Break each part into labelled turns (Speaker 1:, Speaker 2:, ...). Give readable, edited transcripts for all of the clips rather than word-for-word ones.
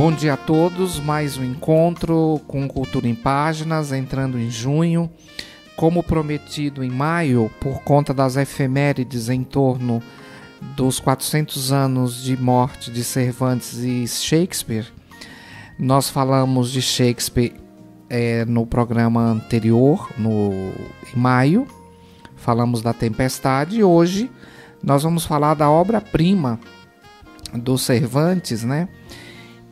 Speaker 1: Bom dia a todos, mais um encontro com Cultura em Páginas, entrando em junho. Como prometido em maio, por conta das efemérides em torno dos 400 anos de morte de Cervantes e Shakespeare, nós falamos de Shakespeare no programa anterior, em maio, falamos da Tempestade, e hoje nós vamos falar da obra-prima do Cervantes, né?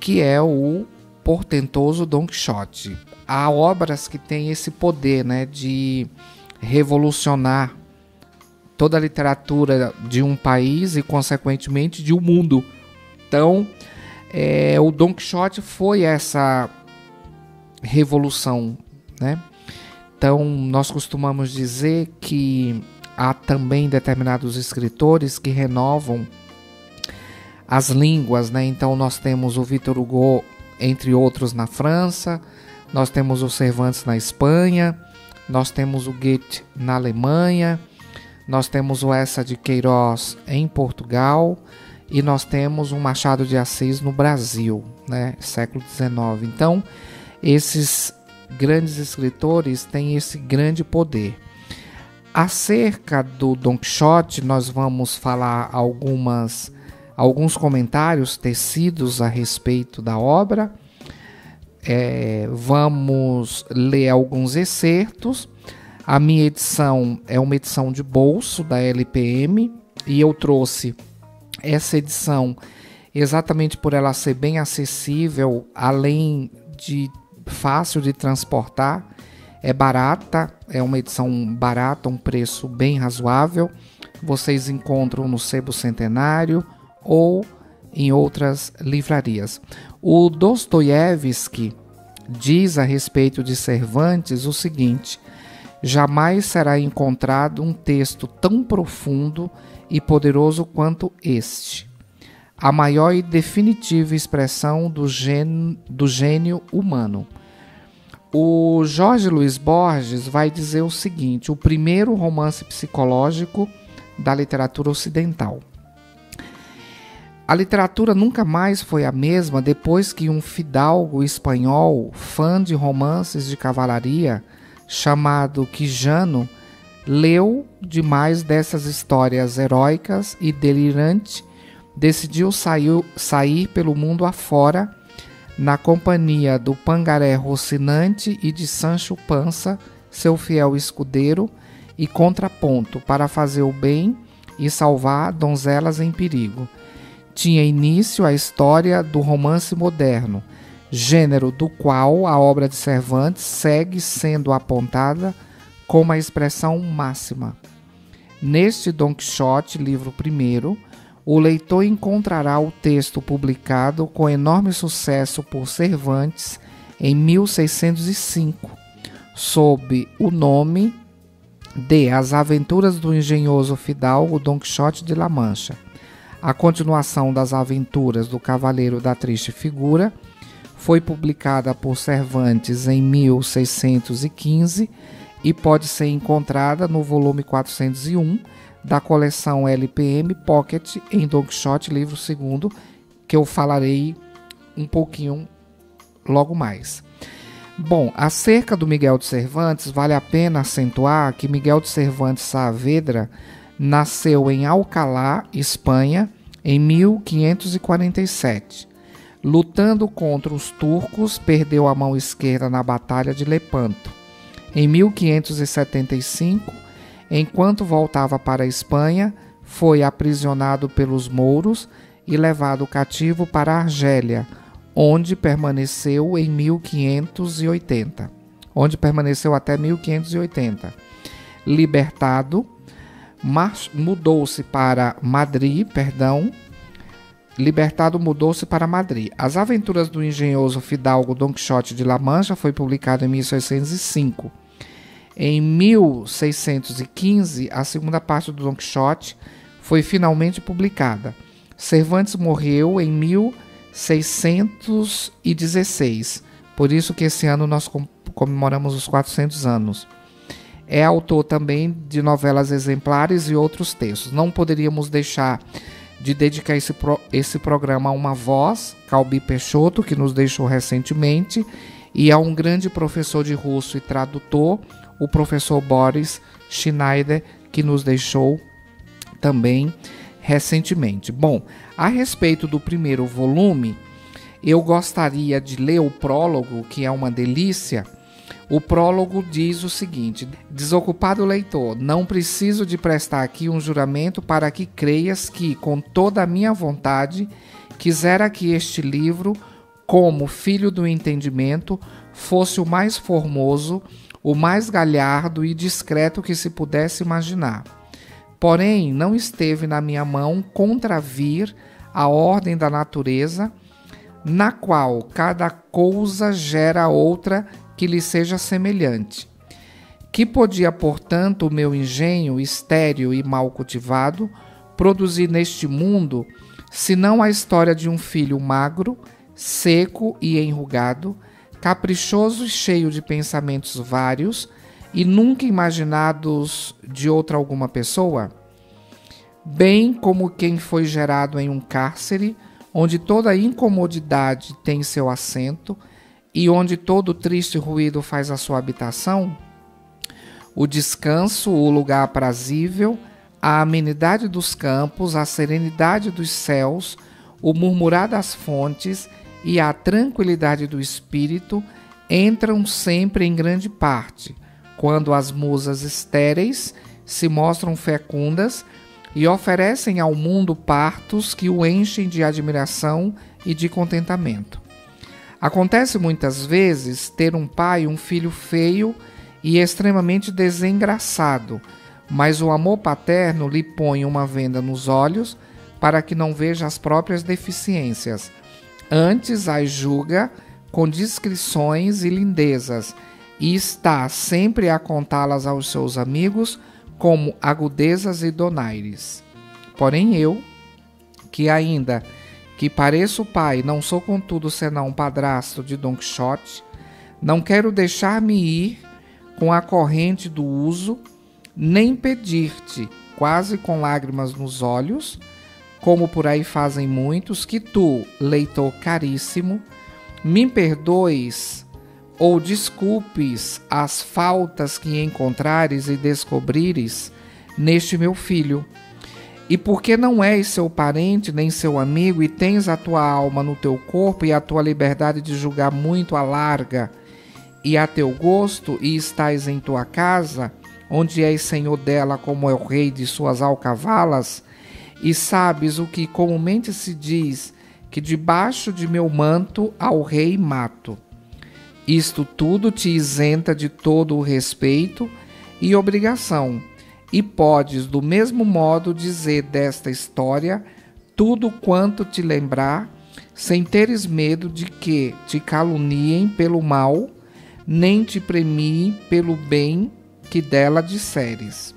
Speaker 1: Que é o portentoso Dom Quixote. Há obras que têm esse poder, né, de revolucionar toda a literatura de um país e, consequentemente, de um mundo. Então, o Dom Quixote foi essa revolução, né? Então, nós costumamos dizer que há também determinados escritores que renovam as línguas, né? Então nós temos o Victor Hugo, entre outros, na França, nós temos o Cervantes na Espanha, nós temos o Goethe na Alemanha, nós temos o Eça de Queiroz em Portugal e nós temos o Machado de Assis no Brasil, né? Século XIX. Então esses grandes escritores têm esse grande poder. Acerca do Dom Quixote, nós vamos falar alguns comentários tecidos a respeito da obra. Vamos ler alguns excertos. A minha edição é uma edição de bolso da LPM e eu trouxe essa edição exatamente por ela ser bem acessível, além de fácil de transportar. É barata, é uma edição barata, um preço bem razoável. Vocês encontram no Sebo Centenário ou em outras livrarias. O Dostoiévski diz a respeito de Cervantes o seguinte: jamais será encontrado um texto tão profundo e poderoso quanto este, a maior e definitiva expressão do gênio humano. O Jorge Luiz Borges vai dizer o seguinte: o primeiro romance psicológico da literatura ocidental. A literatura nunca mais foi a mesma depois que um fidalgo espanhol, fã de romances de cavalaria, chamado Quijano, leu demais dessas histórias heróicas e delirante, decidiu sair pelo mundo afora, na companhia do Pangaré Rocinante e de Sancho Pança, seu fiel escudeiro e contraponto, para fazer o bem e salvar donzelas em perigo. Tinha início a história do romance moderno, gênero do qual a obra de Cervantes segue sendo apontada como a expressão máxima. Neste Dom Quixote, livro primeiro, o leitor encontrará o texto publicado com enorme sucesso por Cervantes em 1605, sob o nome de As Aventuras do Engenhoso Fidalgo Dom Quixote de La Mancha. A continuação das aventuras do Cavaleiro da Triste Figura foi publicada por Cervantes em 1615 e pode ser encontrada no volume 401 da coleção LPM Pocket em Dom Quixote, livro segundo, que eu falarei um pouquinho logo mais. Bom, acerca do Miguel de Cervantes, vale a pena acentuar que Miguel de Cervantes Saavedra nasceu em Alcalá, Espanha, em 1547. Lutando contra os turcos, perdeu a mão esquerda na Batalha de Lepanto. Em 1575, enquanto voltava para a Espanha, foi aprisionado pelos mouros e levado cativo para a Argélia, onde permaneceu até 1580. Libertado, mudou-se para Madrid. As Aventuras do Engenhoso Fidalgo Dom Quixote de La Mancha foi publicado em 1605. Em 1615, a segunda parte do Dom Quixote foi finalmente publicada. Cervantes morreu em 1616, por isso que esse ano nós comemoramos os 400 anos. É autor também de novelas exemplares e outros textos. Não poderíamos deixar de dedicar esse programa a uma voz, Calbi Peixoto, que nos deixou recentemente, e a um grande professor de russo e tradutor, o professor Boris Schneider, que nos deixou também recentemente. Bom, a respeito do primeiro volume, eu gostaria de ler o prólogo, que é uma delícia. O prólogo diz o seguinte: desocupado leitor, não preciso de prestar aqui um juramento para que creias que, com toda a minha vontade, quisera que este livro, como filho do entendimento, fosse o mais formoso, o mais galhardo e discreto que se pudesse imaginar. Porém, não esteve na minha mão contravir a ordem da natureza, na qual cada coisa gera outra que lhe seja semelhante. Que podia, portanto, o meu engenho estéril e mal cultivado produzir neste mundo, senão a história de um filho magro, seco e enrugado, caprichoso e cheio de pensamentos vários e nunca imaginados de outra alguma pessoa? Bem como quem foi gerado em um cárcere, onde toda incomodidade tem seu assento e onde todo triste ruído faz a sua habitação? O descanso, o lugar aprazível, a amenidade dos campos, a serenidade dos céus, o murmurar das fontes e a tranquilidade do espírito entram sempre em grande parte, quando as musas estéreis se mostram fecundas e oferecem ao mundo partos que o enchem de admiração e de contentamento. Acontece muitas vezes ter um pai e um filho feio e extremamente desengraçado, mas o amor paterno lhe põe uma venda nos olhos para que não veja as próprias deficiências. Antes as julga com discrições e lindezas e está sempre a contá-las aos seus amigos como agudezas e donaires. Porém eu, que ainda que pareço pai, não sou contudo senão um padrasto de Don Quixote, não quero deixar-me ir com a corrente do uso, nem pedir-te, quase com lágrimas nos olhos, como por aí fazem muitos, que tu, leitor caríssimo, me perdoes ou desculpes as faltas que encontrares e descobrires neste meu filho. E porque não és seu parente nem seu amigo, e tens a tua alma no teu corpo e a tua liberdade de julgar muito a larga e a teu gosto, e estás em tua casa, onde és senhor dela como é o rei de suas alcavalas, e sabes o que comumente se diz, que debaixo de meu manto ao rei mato. Isto tudo te isenta de todo o respeito e obrigação, e podes do mesmo modo dizer desta história tudo quanto te lembrar, sem teres medo de que te caluniem pelo mal, nem te premiem pelo bem que dela disseres.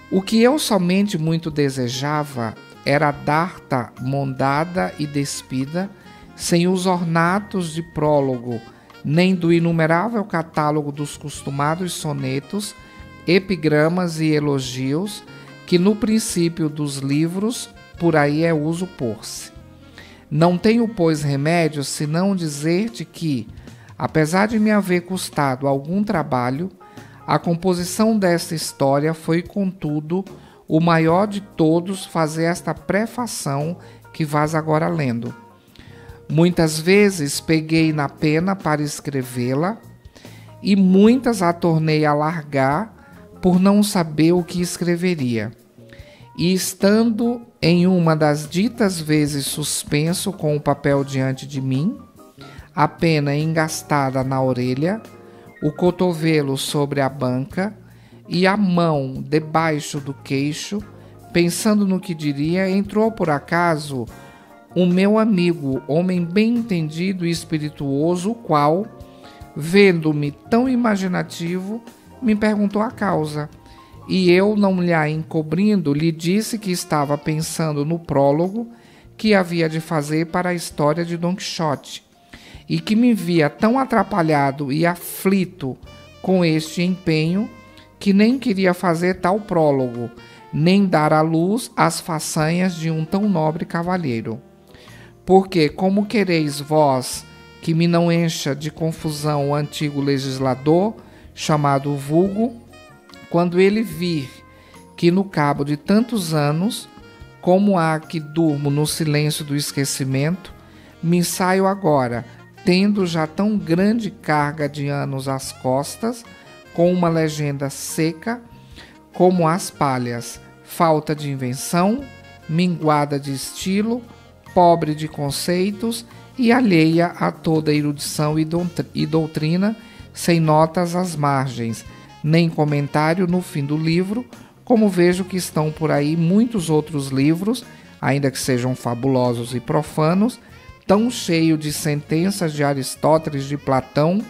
Speaker 1: O que eu somente muito desejava era dar-te mondada e despida, sem os ornatos de prólogo, nem do inumerável catálogo dos costumados sonetos, epigramas e elogios, que no princípio dos livros por aí é uso pôr-se. Não tenho, pois, remédio senão dizer-te que, apesar de me haver custado algum trabalho, a composição desta história foi, contudo, o maior de todos fazer esta prefação que vás agora lendo. Muitas vezes peguei na pena para escrevê-la e muitas a tornei a largar por não saber o que escreveria. E estando em uma das ditas vezes suspenso com o papel diante de mim, a pena engastada na orelha, o cotovelo sobre a banca e a mão debaixo do queixo, pensando no que diria, entrou por acaso o meu amigo, homem bem entendido e espirituoso, o qual, vendo-me tão imaginativo, me perguntou a causa, e eu, não lhe encobrindo, lhe disse que estava pensando no prólogo que havia de fazer para a história de Don Quixote, e que me via tão atrapalhado e aflito com este empenho, que nem queria fazer tal prólogo, nem dar à luz as façanhas de um tão nobre cavalheiro. Porque como quereis vós que me não encha de confusão o antigo legislador, chamado vulgo, quando ele vir que no cabo de tantos anos, como há que durmo no silêncio do esquecimento, me saio agora, tendo já tão grande carga de anos às costas, com uma legenda seca, como as palhas, falta de invenção, minguada de estilo, pobre de conceitos e alheia a toda erudição e doutrina, sem notas às margens, nem comentário no fim do livro, como vejo que estão por aí muitos outros livros, ainda que sejam fabulosos e profanos, tão cheio de sentenças de Aristóteles, de Platão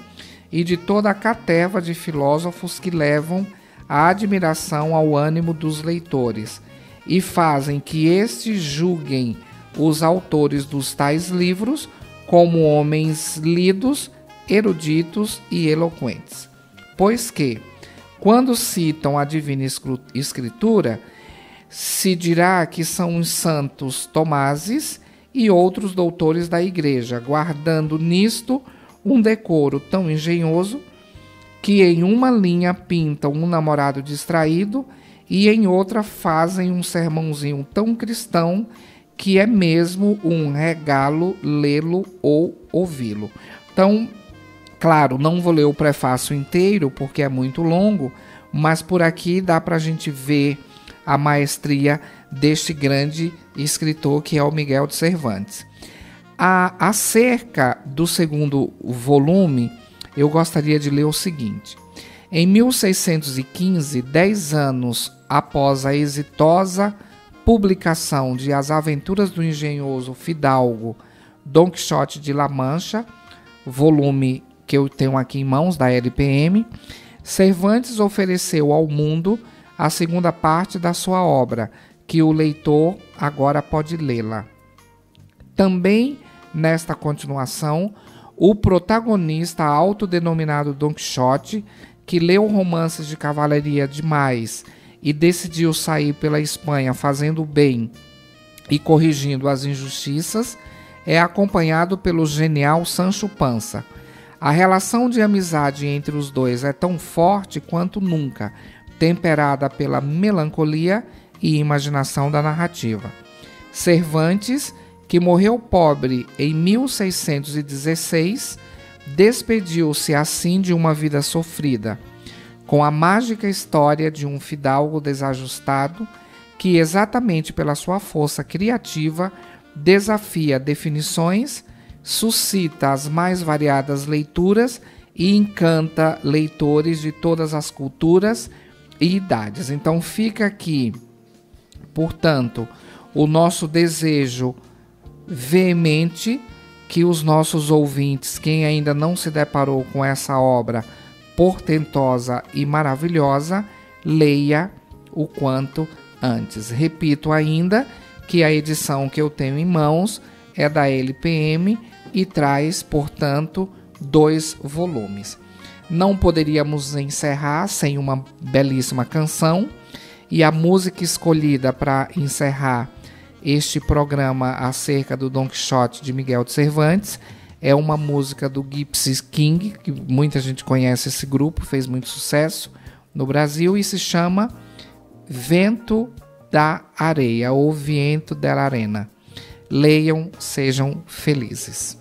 Speaker 1: e de toda a caterva de filósofos que levam a admiração ao ânimo dos leitores e fazem que estes julguem os autores dos tais livros como homens lidos, eruditos e eloquentes. Pois que, quando citam a Divina Escritura, se dirá que são os santos Tomases e outros doutores da Igreja, guardando nisto um decoro tão engenhoso que em uma linha pintam um namorado distraído e em outra fazem um sermãozinho tão cristão que é mesmo um regalo lê-lo ou ouvi-lo. Então, claro, não vou ler o prefácio inteiro porque é muito longo, mas por aqui dá para a gente ver a maestria deste grande escritor que é o Miguel de Cervantes. Acerca do segundo volume, eu gostaria de ler o seguinte. Em 1615, 10 anos após a exitosa publicação de As Aventuras do Engenhoso Fidalgo Dom Quixote de La Mancha, volume que eu tenho aqui em mãos da LPM, Cervantes ofereceu ao mundo a segunda parte da sua obra, que o leitor agora pode lê-la. Também nesta continuação, o protagonista autodenominado Dom Quixote, que leu romances de cavalaria demais e decidiu sair pela Espanha fazendo o bem e corrigindo as injustiças, é acompanhado pelo genial Sancho Panza. A relação de amizade entre os dois é tão forte quanto nunca, temperada pela melancolia e imaginação da narrativa. Cervantes, que morreu pobre em 1616, despediu-se assim de uma vida sofrida, com a mágica história de um fidalgo desajustado que, exatamente pela sua força criativa, desafia definições, suscita as mais variadas leituras e encanta leitores de todas as culturas e idades. Então fica aqui, portanto, o nosso desejo veemente que os nossos ouvintes, quem ainda não se deparou com essa obra portentosa e maravilhosa, leia o quanto antes. Repito ainda que a edição que eu tenho em mãos é da LPM e traz, portanto, 2 volumes. Não poderíamos encerrar sem uma belíssima canção, e a música escolhida para encerrar este programa acerca do Dom Quixote de Miguel de Cervantes é uma música do Gypsy King, que muita gente conhece esse grupo, fez muito sucesso no Brasil, e se chama Vento da Areia ou Viento della Arena. Leiam, sejam felizes.